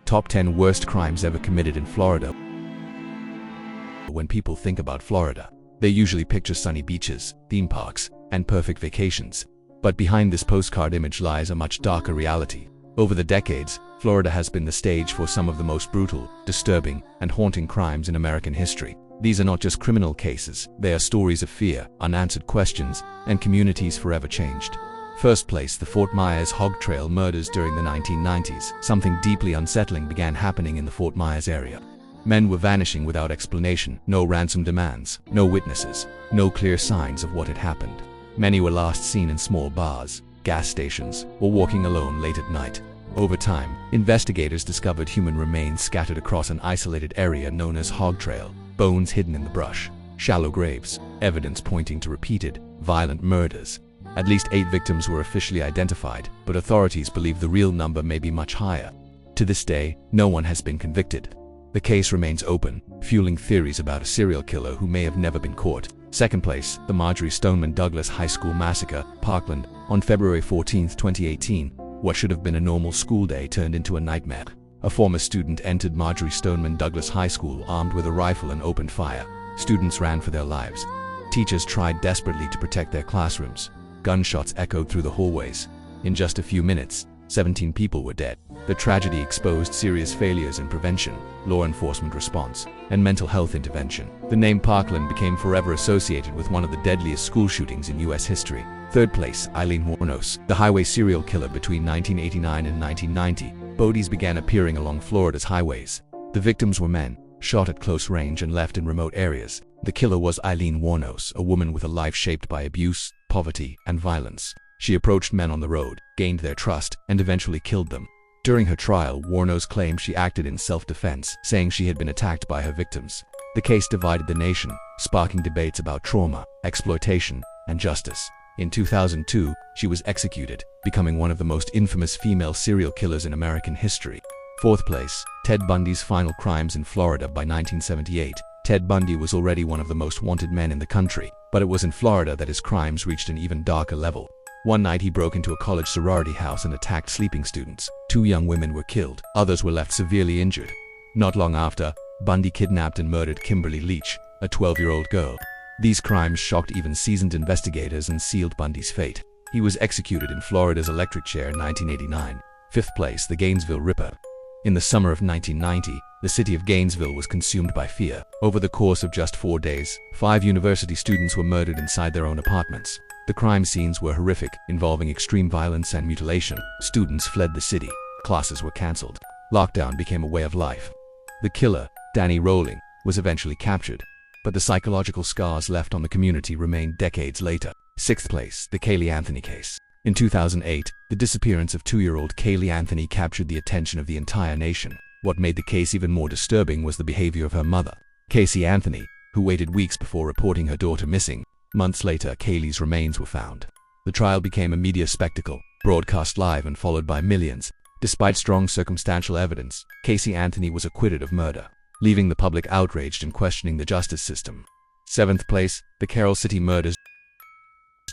Top 10 Worst Crimes Ever Committed in Florida. When people think about Florida, they usually picture sunny beaches, theme parks, and perfect vacations. But behind this postcard image lies a much darker reality. Over the decades, Florida has been the stage for some of the most brutal, disturbing, and haunting crimes in American history. These are not just criminal cases, they are stories of fear, unanswered questions, and communities forever changed. First place, the Fort Myers Hog Trail murders during the 1990s. Something deeply unsettling began happening in the Fort Myers area. Men were vanishing without explanation, no ransom demands, no witnesses, no clear signs of what had happened. Many were last seen in small bars, gas stations, or walking alone late at night. Over time, investigators discovered human remains scattered across an isolated area known as Hog Trail, bones hidden in the brush, shallow graves, evidence pointing to repeated, violent murders. At least 8 victims were officially identified, but authorities believe the real number may be much higher. To this day, no one has been convicted. The case remains open, fueling theories about a serial killer who may have never been caught. Second place, the Marjory Stoneman Douglas High School Massacre, Parkland, on February 14, 2018. What should have been a normal school day turned into a nightmare. A former student entered Marjory Stoneman Douglas High School armed with a rifle and opened fire. Students ran for their lives. Teachers tried desperately to protect their classrooms. Gunshots echoed through the hallways. In just a few minutes, 17 people were dead. The tragedy exposed serious failures in prevention, law enforcement response, and mental health intervention. The name Parkland became forever associated with one of the deadliest school shootings in U.S. history. Third place, Aileen Wuornos, the highway serial killer between 1989 and 1990. Bodies began appearing along Florida's highways. The victims were men, shot at close range and left in remote areas. The killer was Aileen Wuornos, a woman with a life shaped by abuse, poverty, and violence. She approached men on the road, gained their trust, and eventually killed them. During her trial, Wuornos claimed she acted in self-defense, saying she had been attacked by her victims. The case divided the nation, sparking debates about trauma, exploitation, and justice. In 2002, she was executed, becoming one of the most infamous female serial killers in American history. Fourth place, Ted Bundy's final crimes in Florida. By 1978, Ted Bundy was already one of the most wanted men in the country, but it was in Florida that his crimes reached an even darker level. One night he broke into a college sorority house and attacked sleeping students. 2 young women were killed, others were left severely injured. Not long after, Bundy kidnapped and murdered Kimberly Leach, a 12-year-old girl. These crimes shocked even seasoned investigators and sealed Bundy's fate. He was executed in Florida's electric chair in 1989. Fifth place, the Gainesville Ripper. In the summer of 1990, the city of Gainesville was consumed by fear. Over the course of just 4 days, 5 university students were murdered inside their own apartments. The crime scenes were horrific, involving extreme violence and mutilation. Students fled the city. Classes were cancelled. Lockdown became a way of life. The killer, Danny Rowling, was eventually captured, but the psychological scars left on the community remained decades later. Sixth place, the Caylee Anthony case. In 2008, the disappearance of 2-year-old Caylee Anthony captured the attention of the entire nation. What made the case even more disturbing was the behavior of her mother, Casey Anthony, who waited weeks before reporting her daughter missing. Months later, Caylee's remains were found. The trial became a media spectacle, broadcast live and followed by millions. Despite strong circumstantial evidence, Casey Anthony was acquitted of murder, leaving the public outraged and questioning the justice system. Seventh place, the Carroll City murders.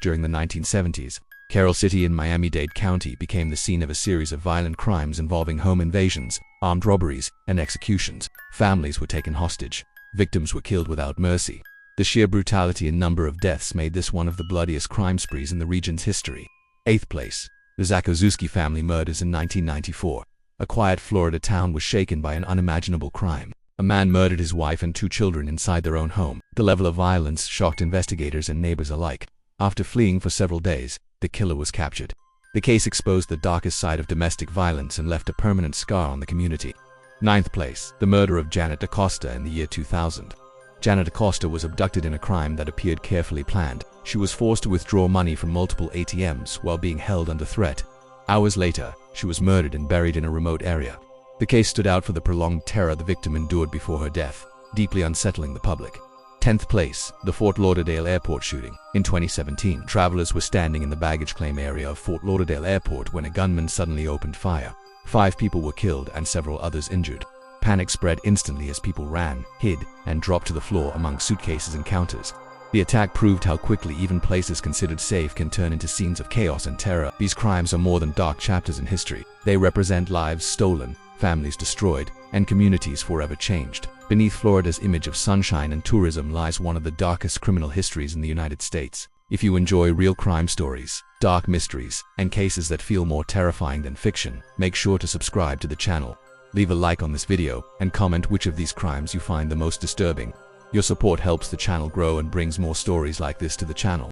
During the 1970s, Carroll City in Miami-Dade County became the scene of a series of violent crimes involving home invasions, armed robberies, and executions. Families were taken hostage. Victims were killed without mercy. The sheer brutality and number of deaths made this one of the bloodiest crime sprees in the region's history. Eighth place, the Zakrzewski family murders in 1994. A quiet Florida town was shaken by an unimaginable crime. A man murdered his wife and 2 children inside their own home. The level of violence shocked investigators and neighbors alike. After fleeing for several days, the killer was captured. The case exposed the darkest side of domestic violence and left a permanent scar on the community. Ninth place, the murder of Janet DaCosta in the year 2000. Janet DaCosta was abducted in a crime that appeared carefully planned. She was forced to withdraw money from multiple ATMs while being held under threat. Hours later, she was murdered and buried in a remote area. The case stood out for the prolonged terror the victim endured before her death, deeply unsettling the public. 10th place, the Fort Lauderdale Airport shooting. In 2017, travelers were standing in the baggage claim area of Fort Lauderdale Airport when a gunman suddenly opened fire. 5 people were killed and several others injured. Panic spread instantly as people ran, hid, and dropped to the floor among suitcases and counters. The attack proved how quickly even places considered safe can turn into scenes of chaos and terror. These crimes are more than dark chapters in history. They represent lives stolen, families destroyed, and communities forever changed. Beneath Florida's image of sunshine and tourism lies one of the darkest criminal histories in the United States. If you enjoy real crime stories, dark mysteries, and cases that feel more terrifying than fiction, make sure to subscribe to the channel. Leave a like on this video and comment which of these crimes you find the most disturbing. Your support helps the channel grow and brings more stories like this to the channel.